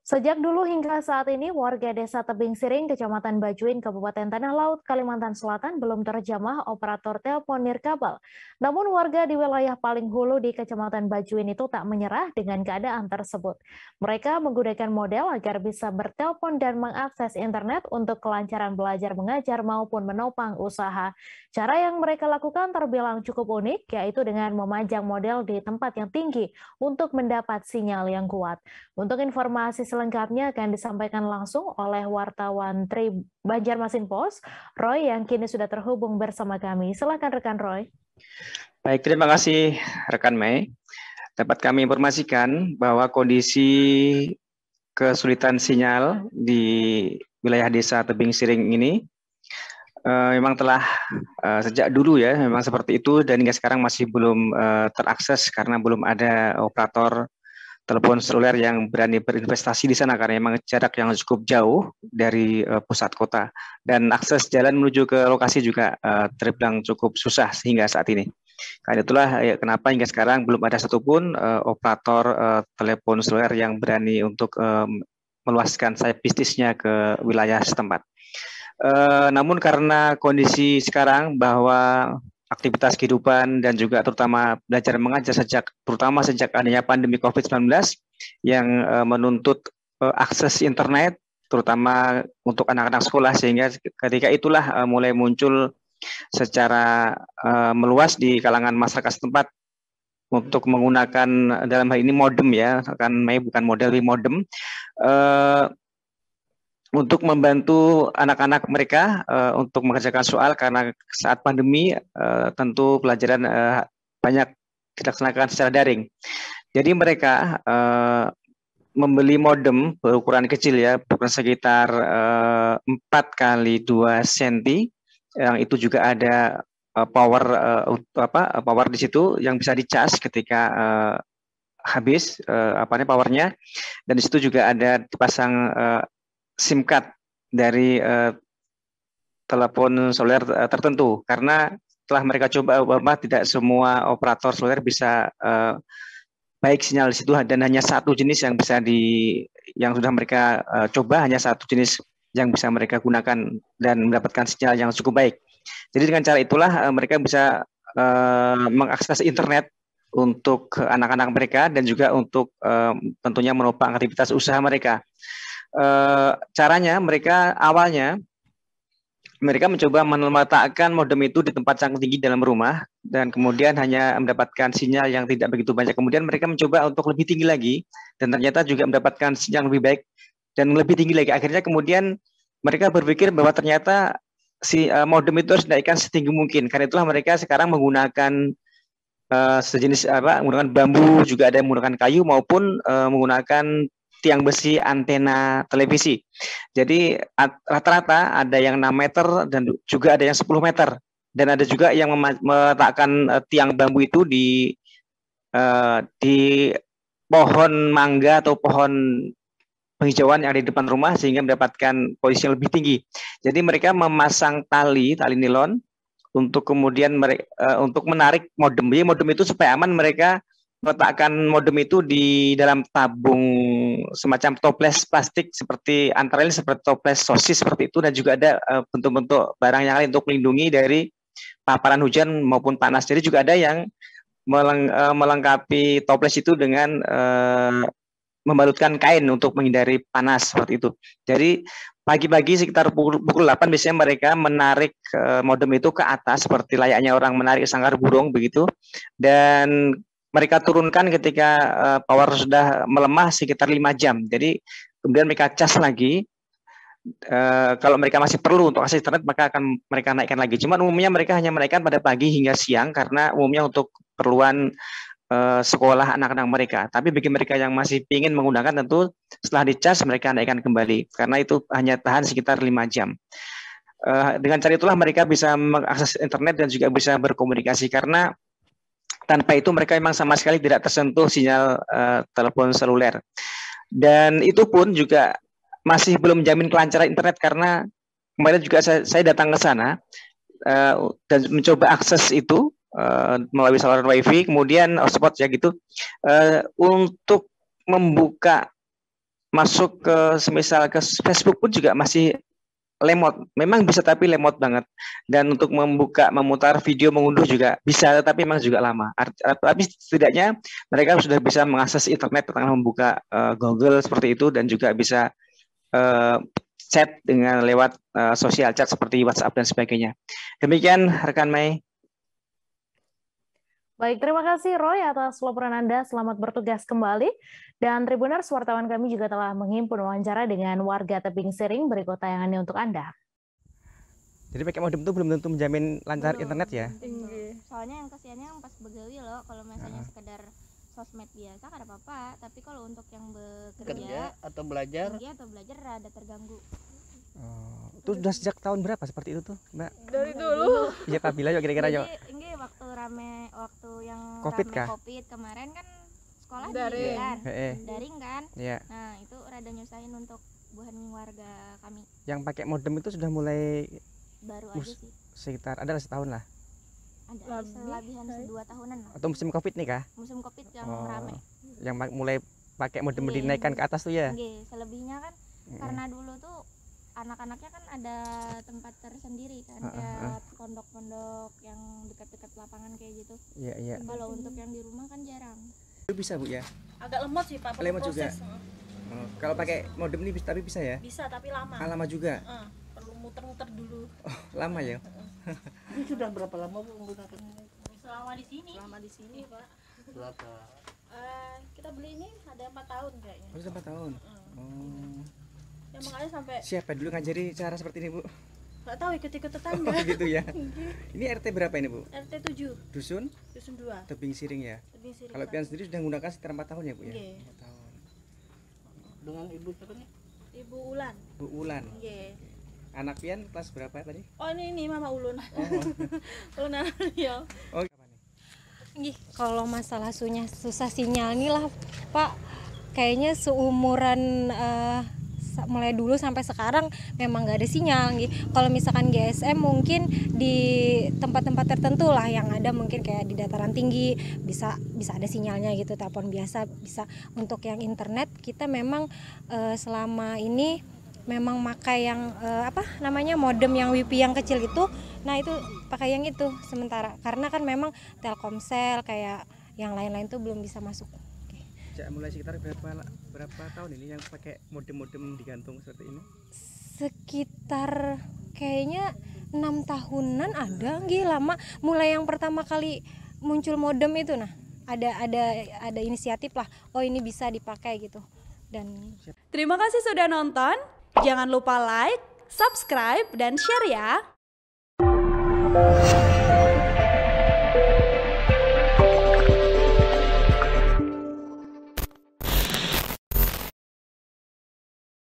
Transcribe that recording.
Sejak dulu hingga saat ini, warga Desa Tebing Siring, Kecamatan Bajuin, Kabupaten Tanah Laut, Kalimantan Selatan belum terjamah operator telepon nirkabel. Namun warga di wilayah paling hulu di Kecamatan Bajuin itu tak menyerah dengan keadaan tersebut. Mereka menggunakan model agar bisa bertelepon dan mengakses internet untuk kelancaran belajar mengajar maupun menopang usaha. Cara yang mereka lakukan terbilang cukup unik, yaitu dengan memajang model di tempat yang tinggi untuk mendapat sinyal yang kuat. Untuk informasi selengkapnya akan disampaikan langsung oleh wartawan Tri Banjarmasin Post, Roy yang kini sudah terhubung bersama kami. Silakan rekan Roy. Baik, terima kasih rekan Mei. Dapat kami informasikan bahwa kondisi kesulitan sinyal di wilayah Desa Tebing Siring ini memang telah sejak dulu ya, memang seperti itu dan hingga sekarang masih belum terakses karena belum ada operator telepon seluler yang berani berinvestasi di sana karena memang jarak yang cukup jauh dari pusat kota dan akses jalan menuju ke lokasi juga terbilang cukup susah sehingga saat ini. Karena itulah kenapa hingga sekarang belum ada satupun operator telepon seluler yang berani untuk meluaskan sayap bisnisnya ke wilayah setempat. Namun karena kondisi sekarang bahwa aktivitas kehidupan dan juga terutama belajar mengajar terutama sejak adanya pandemi COVID-19 yang menuntut akses internet terutama untuk anak-anak sekolah sehingga ketika itulah mulai muncul secara meluas di kalangan masyarakat setempat untuk menggunakan dalam hal ini modem ya, kan bukan model modem untuk membantu anak-anak mereka untuk mengerjakan soal karena saat pandemi tentu pelajaran banyak dilaksanakan secara daring. Jadi mereka membeli modem berukuran kecil ya, berukuran sekitar 4 kali 2 cm, yang itu juga ada power di situ yang bisa dicas ketika habis powernya, dan di situ juga ada dipasang SIM card dari telepon seluler tertentu karena setelah mereka coba bahwa tidak semua operator seluler bisa baik sinyal di situ dan hanya satu jenis yang bisa yang sudah mereka coba, hanya satu jenis yang bisa mereka gunakan dan mendapatkan sinyal yang cukup baik. Jadi dengan cara itulah mereka bisa mengakses internet untuk anak-anak mereka dan juga untuk tentunya menopang aktivitas usaha mereka. Caranya awalnya mereka mencoba meletakkan modem itu di tempat yang tinggi dalam rumah dan kemudian hanya mendapatkan sinyal yang tidak begitu banyak. Kemudian mereka mencoba untuk lebih tinggi lagi dan ternyata juga mendapatkan sinyal lebih baik dan lebih tinggi lagi. Akhirnya kemudian mereka berpikir bahwa ternyata si modem itu harus dinaikkan setinggi mungkin. Karena itulah mereka sekarang menggunakan sejenis menggunakan bambu, juga ada yang menggunakan kayu maupun menggunakan tiang besi antena televisi. Jadi rata-rata ada yang 6 meter dan juga ada yang 10 meter. Dan ada juga yang meletakkan tiang bambu itu di pohon mangga atau pohon penghijauan yang ada di depan rumah sehingga mendapatkan posisi yang lebih tinggi. Jadi mereka memasang tali nilon untuk kemudian untuk menarik modem. Jadi modem itu supaya aman mereka meletakkan modem itu di dalam tabung semacam toples plastik seperti antara lain seperti toples sosis seperti itu, dan juga ada bentuk-bentuk barang yang lain untuk melindungi dari paparan hujan maupun panas. Jadi juga ada yang melengkapi toples itu dengan membalutkan kain untuk menghindari panas seperti itu. Jadi pagi-pagi sekitar pukul 8 biasanya mereka menarik modem itu ke atas seperti layaknya orang menarik sangkar burung begitu, dan mereka turunkan ketika power sudah melemah sekitar 5 jam. Jadi kemudian mereka cas lagi. Kalau mereka masih perlu untuk akses internet maka akan mereka naikkan lagi. Cuman umumnya mereka hanya menaikkan pada pagi hingga siang karena umumnya untuk keperluan sekolah anak-anak mereka. Tapi bagi mereka yang masih ingin menggunakan tentu setelah dicas mereka naikkan kembali karena itu hanya tahan sekitar 5 jam. Dengan cara itulah mereka bisa mengakses internet dan juga bisa berkomunikasi karena tanpa itu mereka memang sama sekali tidak tersentuh sinyal telepon seluler. Dan itu pun juga masih belum menjamin kelancaran internet karena kemarin juga saya datang ke sana dan mencoba akses itu melalui saluran wifi, kemudian hotspot ya gitu, untuk membuka masuk ke semisal ke Facebook pun juga masih lemot. Memang bisa tapi lemot banget. Dan untuk memutar video, mengunduh juga bisa, tetapi memang juga lama. Tapi setidaknya mereka sudah bisa mengakses internet tentang membuka Google seperti itu, dan juga bisa chat dengan lewat sosial chat seperti WhatsApp dan sebagainya. Demikian rekan Mei. Baik, terima kasih Roy atas laporan Anda. Selamat bertugas kembali. Dan Tribuners, wartawan kami juga telah menghimpun wawancara dengan warga Tebing Siring. Berikut tayangannya untuk Anda. Jadi pakai modem itu belum tentu menjamin lancar internet ya? Soalnya yang kasihannya yang pas begawi loh, kalau misalnya sekedar sosmed biasa kan ada apa-apa, tapi kalau untuk yang bekerja atau belajar rada terganggu. Oh, itu sudah sejak tahun berapa seperti itu tuh, Mbak? Dari dulu. Iya, Kabila yuk kira-kira yuk. Ini waktu yang COVID rame kah? COVID kemarin kan sekolah daring kan, daring kan. Iya. Nah itu rada nyusahin untuk buhan warga kami. Yang pakai modem itu sudah mulai Baru aja sih. sekitar ada setahun lah. Ada selebihan 2 tahunan lah. Atau musim COVID nih kah? Musim COVID yang Oh, rame. yang mulai pakai modem Iya. dinaikkan ke atas tuh ya? Selebihnya kan karena dulu tuh anak-anaknya kan ada tempat tersendiri kan, kayak pondok-pondok yang dekat-dekat lapangan kayak gitu. Iya. Kalau untuk yang di rumah kan jarang. Itu bisa Bu ya? Agak lemot sih Pak, Lemot juga? proses. Oh, kalau pakai modem ini tapi bisa ya? Bisa tapi lama. Lama juga? Perlu muter-muter dulu. Oh, lama ya? ini sudah berapa lama Bu menggunakan ini? Selama di sini. Selama di sini Pak. Berapa? Kita beli ini ada 4 tahun kayaknya. Oh, sudah 4 tahun? Oh. Ya makanya sampai Siapa dulu ngajari cara seperti ini Bu? nggak tahu ikut-ikut tetangga. Oh gitu ya? Ini RT berapa ini Bu? RT 7, Dusun? Dusun 2. Tebing Siring ya? Tebing Siring. Kalau pian sendiri sudah menggunakan sekitar 4 tahun ya Bu ya? Iya. 4 tahun. Dengan ibu siapa nih? Ibu Ulan. Bu Ulan. Nggih. Anak pian kelas berapa tadi? Oh ini Mama Ulun. Oh. Ulun ya. Oh, apa nih? Nggih, kalau masalah susah sinyal nih lah Pak, kayaknya seumuran mulai dulu sampai sekarang memang nggak ada sinyal nggih. Kalau misalkan GSM mungkin di tempat-tempat tertentu lah yang ada, mungkin kayak di dataran tinggi bisa ada sinyalnya gitu, telepon biasa bisa. Untuk yang internet kita memang selama ini memang pakai yang modem yang WiFi yang kecil itu. Nah itu pakai yang itu sementara, karena kan memang Telkomsel kayak yang lain-lain tuh belum bisa masuk. Mulai sekitar berapa tahun ini yang pakai modem-modem digantung seperti ini? Sekitar kayaknya 6 tahunan ada, nggih lama. Mulai yang pertama kali muncul modem itu, nah ada inisiatif lah, oh ini bisa dipakai gitu. Dan Terima kasih sudah nonton. Jangan lupa like, subscribe, dan share ya.